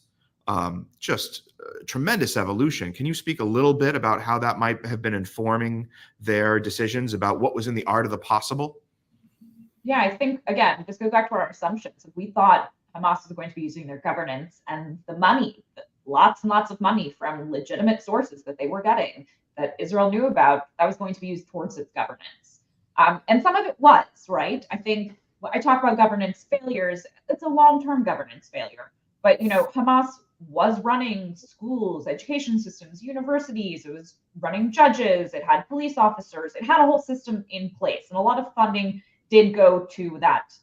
just tremendous evolution. Can you speak a little bit about how that might have been informing their decisions about what was in the art of the possible? Yeah, I think, again, this goes back to our assumptions. If we thought Hamas is going to be using their governance and the money, lots and lots of money from legitimate sources that they were getting, that Israel knew about, that was going to be used towards its governance. And some of it was, right? I think when I talk about governance failures, it's a long-term governance failure. But, Hamas was running schools, education systems, universities. It was running judges. It had police officers. It had a whole system in place. And a lot of funding did go to that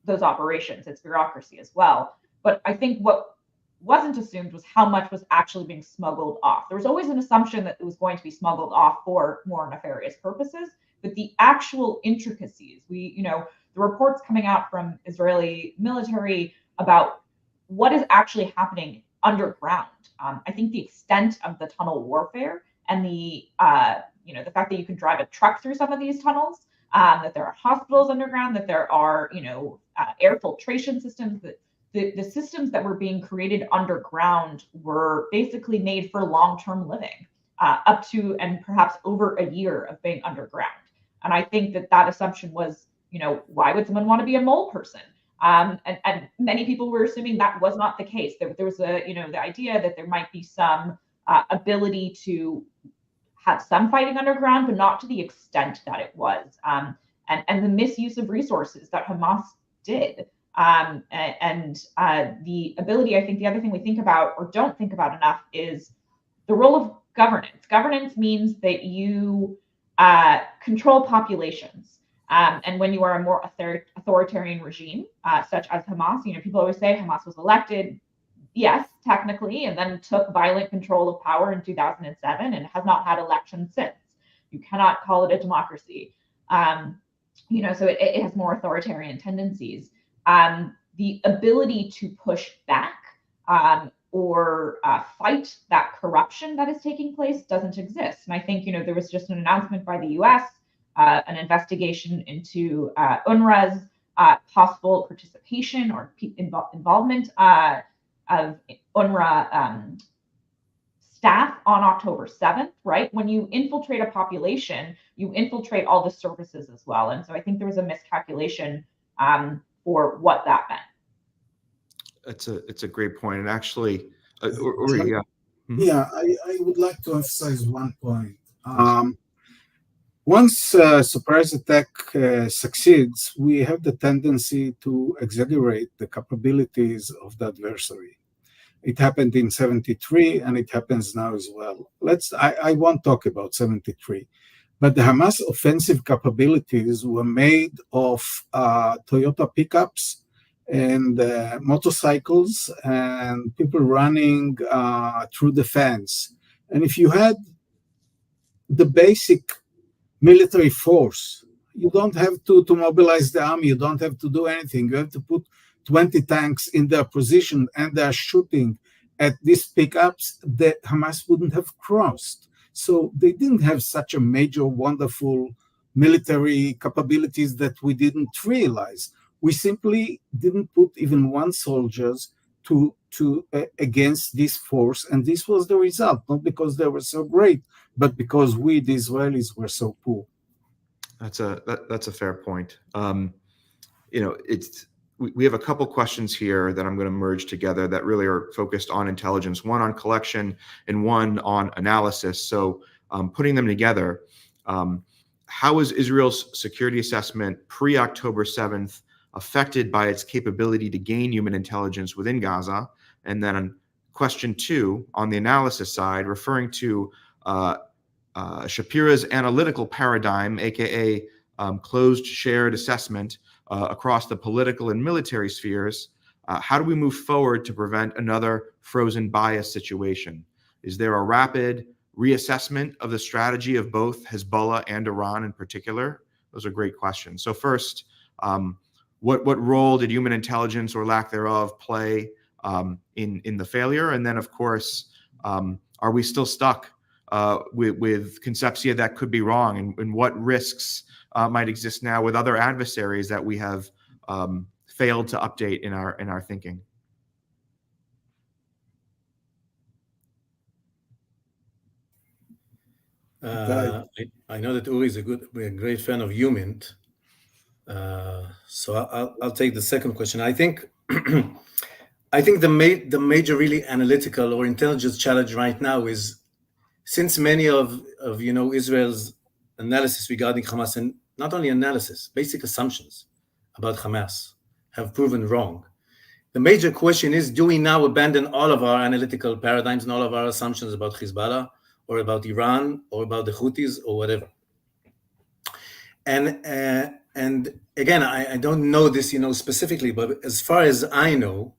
those operations, its bureaucracy as well. But I think what wasn't assumed was how much was actually being smuggled off. There was always an assumption that it was going to be smuggled off for more nefarious purposes, but the actual intricacies, the reports coming out from Israeli military about what is actually happening underground. I think the extent of the tunnel warfare and the fact that you can drive a truck through some of these tunnels, that there are hospitals underground, that there are, air filtration systems, that the systems that were being created underground were basically made for long-term living, up to and perhaps over a year of being underground. And I think that assumption was, why would someone want to be a mole person? And many people were assuming that was not the case. There was the idea that there might be some ability to have some fighting underground, but not to the extent that it was. And the misuse of resources that Hamas did. And the ability, I think the other thing we think about or don't think about enough is the role of governance. Governance means that you control populations. And when you are a more authoritarian regime, such as Hamas, people always say Hamas was elected, yes, technically, and then took violent control of power in 2007 and has not had elections since. You cannot call it a democracy. So it has more authoritarian tendencies. The ability to push back or fight that corruption that is taking place doesn't exist. And I think, there was just an announcement by the US, an investigation into UNRWA's possible participation or involvement of UNRWA staff on October 7th, right? When you infiltrate a population, you infiltrate all the services as well. And so I think there was a miscalculation for what that meant. It's a great point. And actually, Uri, yeah. Yeah, I would like to emphasize one point. Once a surprise attack succeeds, we have the tendency to exaggerate the capabilities of the adversary. It happened in 73 and it happens now as well. I won't talk about 73, but the Hamas offensive capabilities were made of Toyota pickups and motorcycles and people running through the fence. And if you had the basic military force, you don't have to mobilize the army, you don't have to do anything. You have to put 20 tanks in their position and they are shooting at these pickups that Hamas wouldn't have crossed. So they didn't have such a major, wonderful military capabilities that we didn't realize. We simply didn't put even one soldiers to against this force, and this was the result, not because they were so great, but because we, the Israelis, were so poor. That's a fair point. We have a couple questions here that I'm going to merge together that really are focused on intelligence, one on collection and one on analysis. So putting them together, how was Israel's security assessment pre-October 7th affected by its capability to gain human intelligence within Gaza? And then on question 2, on the analysis side, referring to Shapira's analytical paradigm, aka closed shared assessment across the political and military spheres, how do we move forward to prevent another frozen bias situation? Is there a rapid reassessment of the strategy of both Hezbollah and Iran in particular? Those are great questions. So first, what role did human intelligence or lack thereof play in the failure? And then, of course, are we still stuck with conceptia that could be wrong, and what risks might exist now with other adversaries that we have failed to update in our thinking? I know that Uri is a great fan of HUMINT, so I'll take the second question. I think the major really analytical or intelligence challenge right now is, since many of Israel's analysis regarding Hamas, and not only analysis, basic assumptions about Hamas have proven wrong. The major question is, do we now abandon all of our analytical paradigms and all of our assumptions about Hezbollah or about Iran or about the Houthis or whatever? And again, I don't know this specifically, but as far as I know,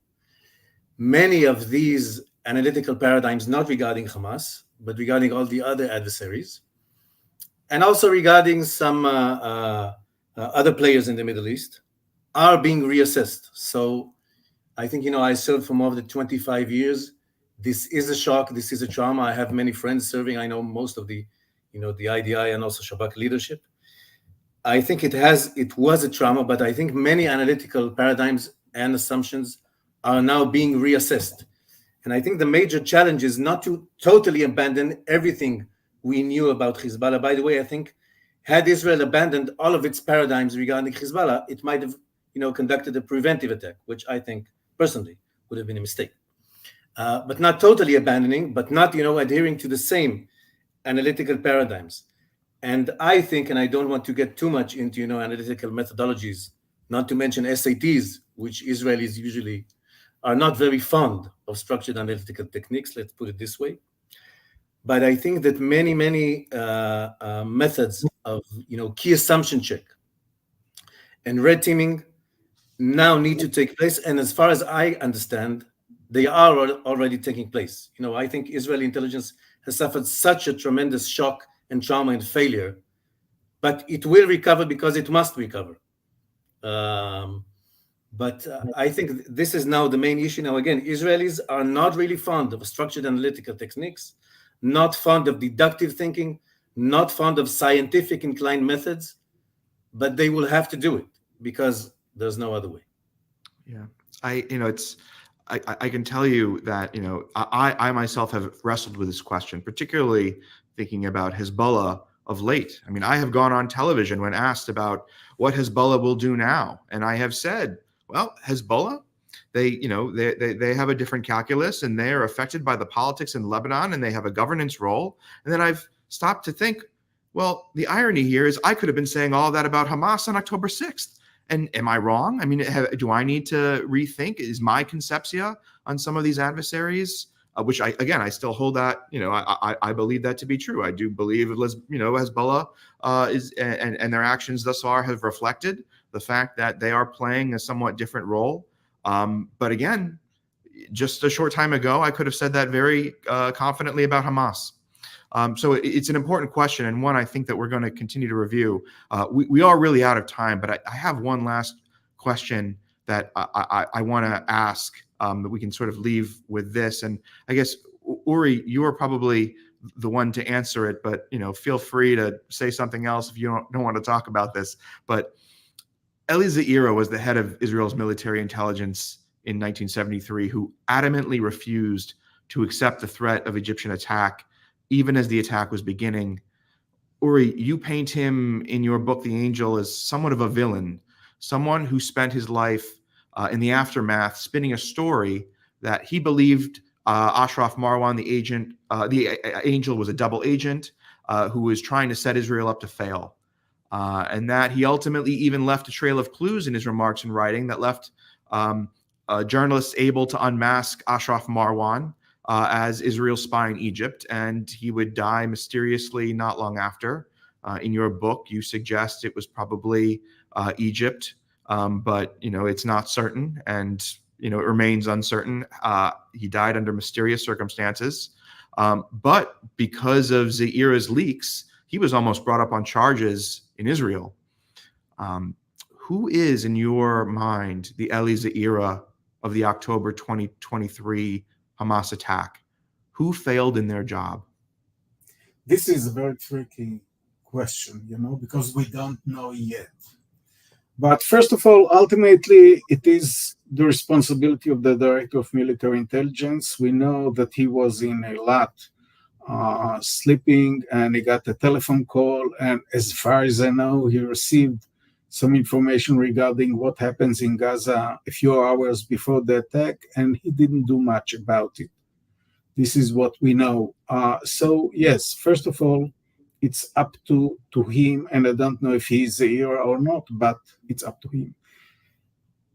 many of these analytical paradigms, not regarding Hamas, but regarding all the other adversaries, and also regarding some other players in the Middle East, are being reassessed. So I think, I served for more than 25 years. This is a shock. This is a trauma. I have many friends serving. I know most of the, the IDI and also Shabak leadership. I think it was a trauma, but I think many analytical paradigms and assumptions are now being reassessed. And I think the major challenge is not to totally abandon everything we knew about Hezbollah. By the way, I think had Israel abandoned all of its paradigms regarding Hezbollah, it might have, conducted a preventive attack, which I think personally would have been a mistake. But not totally abandoning, but not, adhering to the same analytical paradigms. And I think, and I don't want to get too much into, analytical methodologies, not to mention SATs, which Israelis usually are not very fond of structured analytical techniques, let's put it this way. But I think that many methods of, key assumption check and red teaming now need to take place. And as far as I understand, they are already taking place. I think Israeli intelligence has suffered such a tremendous shock and trauma and failure, but it will recover because it must recover. But I think this is now the main issue. Now, again, Israelis are not really fond of structured analytical techniques, not fond of deductive thinking, not fond of scientific inclined methods, but they will have to do it because there's no other way. Yeah, I can tell you that, I myself have wrestled with this question, particularly thinking about Hezbollah of late. I mean, I have gone on television when asked about what Hezbollah will do now, and I have said, well, Hezbollah, they have a different calculus, and they are affected by the politics in Lebanon, and they have a governance role. And then I've stopped to think, well, the irony here is I could have been saying all that about Hamas on October 6th. And am I wrong? I mean, do I need to rethink? Is my conceptia on some of these adversaries, which I still hold that, I believe that to be true. I do believe, Hezbollah is, and their actions thus far have reflected the fact that they are playing a somewhat different role. But again, just a short time ago, I could have said that very confidently about Hamas. So it's an important question, and one I think that we're going to continue to review. We are really out of time, but I have one last question that I want to ask that we can sort of leave with this. And I guess, Uri, you are probably the one to answer it, but feel free to say something else if you don't want to talk about this. But Eli Za'ira was the head of Israel's military intelligence in 1973, who adamantly refused to accept the threat of Egyptian attack, even as the attack was beginning. Uri, you paint him in your book, The Angel, as somewhat of a villain, someone who spent his life in the aftermath spinning a story that he believed Ashraf Marwan, the angel, was a double agent who was trying to set Israel up to fail. And that he ultimately even left a trail of clues in his remarks and writing that left journalists able to unmask Ashraf Marwan as Israel's spy in Egypt, and he would die mysteriously not long after. In your book, you suggest it was probably Egypt, but it's not certain, and it remains uncertain. He died under mysterious circumstances, but because of Za'ira's leaks, he was almost brought up on charges in Israel. Who is, in your mind, the Eli Za'ira of the October 2023 Hamas attack? Who failed in their job? This is a very tricky question, because we don't know yet. But first of all, ultimately, it is the responsibility of the Director of Military Intelligence. We know that he was in Eilat sleeping, and he got a telephone call. And as far as I know, he received some information regarding what happens in Gaza a few hours before the attack, and he didn't do much about it. This is what we know. So yes, first of all, it's up to him, and I don't know if he's a hero or not, but it's up to him.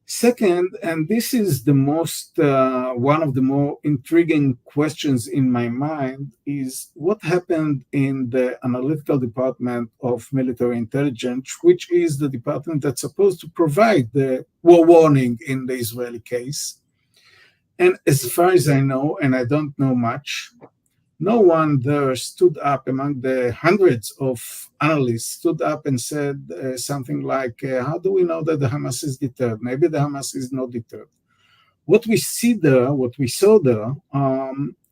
Second, and this is the most one of the more intriguing questions in my mind, is what happened in the analytical department of military intelligence, which is the department that's supposed to provide the war warning in the Israeli case. And as far as I know, and I don't know much, no one there stood up among the hundreds of analysts, stood up and said something like, how do we know that the Hamas is deterred? Maybe the Hamas is not deterred. What we saw there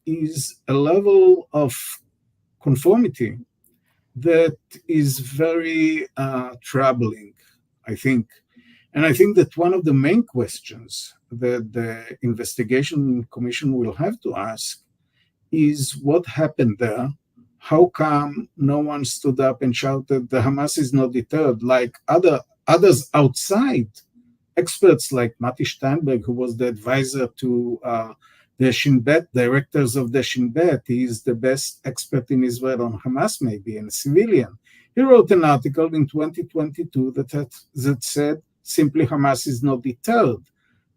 is a level of conformity that is very troubling, I think. And I think that one of the main questions that the investigation commission will have to ask is what happened there. How come no one stood up and shouted, the Hamas is not deterred, like others outside, experts like Mati Steinberg, who was the advisor to the Shin Bet, directors of the Shin Bet. He is the best expert in Israel on Hamas, maybe, and a civilian. He wrote an article in 2022 that said simply Hamas is not deterred,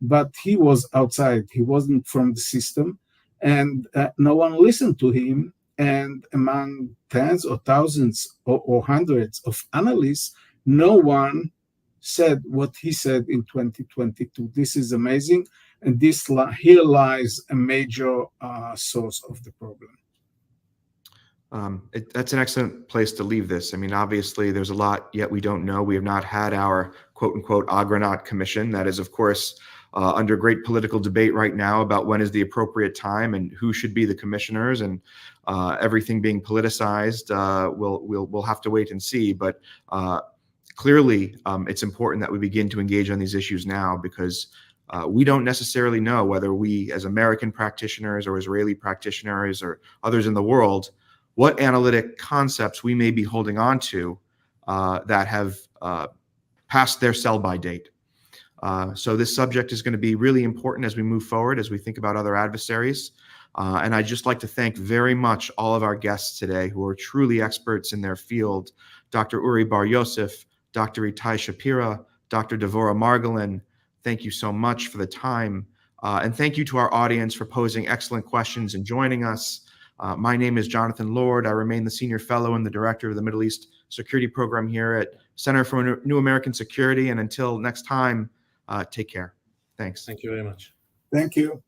but he was outside. He wasn't from the system. And no one listened to him. And among tens or thousands or hundreds of analysts, no one said what he said in 2022. This is amazing. And here lies a major source of the problem. That's an excellent place to leave this. I mean, obviously, there's a lot yet we don't know. We have not had our quote-unquote Agronaut Commission. That is, of course, under great political debate right now about when is the appropriate time and who should be the commissioners, and everything being politicized. We'll have to wait and see. But clearly, it's important that we begin to engage on these issues now, because we don't necessarily know whether we, as American practitioners or Israeli practitioners or others in the world, what analytic concepts we may be holding on to that have passed their sell-by date. So this subject is going to be really important as we move forward, as we think about other adversaries. And I'd just like to thank very much all of our guests today who are truly experts in their field. Dr. Uri Bar-Joseph, Dr. Itai Shapira, Dr. Devorah Margolin, thank you so much for the time. And thank you to our audience for posing excellent questions and joining us. My name is Jonathan Lord. I remain the Senior Fellow and the Director of the Middle East Security Program here at Center for New American Security. And until next time, take care. Thanks. Thank you very much. Thank you.